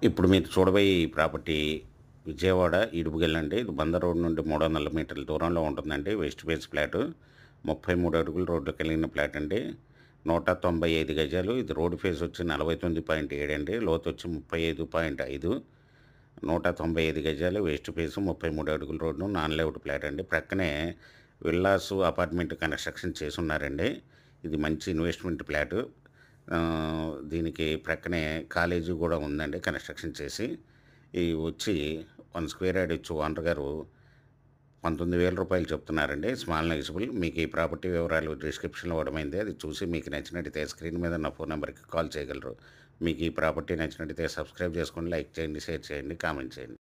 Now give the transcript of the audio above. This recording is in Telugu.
ఇప్పుడు మీరు చూడబోయే ఈ ప్రాపర్టీ విజయవాడ ఇడుపుగల్లండి. ఇది బందర్ రోడ్ నుండి 300 మీటర్ల దూరంలో ఉంటుందండి. West face flat. 33 అడుగుల రోడ్డు కలిగిన ఫ్లాట్ అండి. 195 గజాలు. ఇది రోడ్ ఫేస్ వచ్చి 49.7 అండి. లోతొచ్చి 35.5. 195 గజాలు వెస్ట్ ఫేసు 33 అడుగుల రోడ్డు నాన్ లేఅవుట్ ఫ్లాట్ అండి. ప్రక్కనే విల్లాసు, అపార్ట్మెంట్ కన్‌స్ట్రక్షన్ చేసున్నారండి. ఇది మంచి ఇన్వెస్ట్‌మెంట్ ఫ్లాటు. దీనికి ప్రక్కనే కాలేజీ గూడా ఉందండి కన్‌స్ట్రక్షన్ చేసి. ఇది వచ్చి 1 స్క్వేర్ యార్డ్ ఇచ్చి ఓనర్ గారు రూ. 19,000 చెప్తున్నారండి. Small negotiable. మీకు ఈ ప్రాపర్టీ వివరాలు డిస్క్రిప్షన్‌లో ఇవ్వడమైంది. అది చూసి మీకు నచ్చినట్టయితే స్క్రీన్ మీద నా ఫోన్ నంబర్‌కి కాల్ చేయగలరు. మీకు ఈ ప్రాపర్టీ నచ్చినట్టయితే సబ్స్క్రైబ్ చేసుకోండి, లైక్ చేయండి, షేర్ చేయండి, కామెంట్ చేయండి.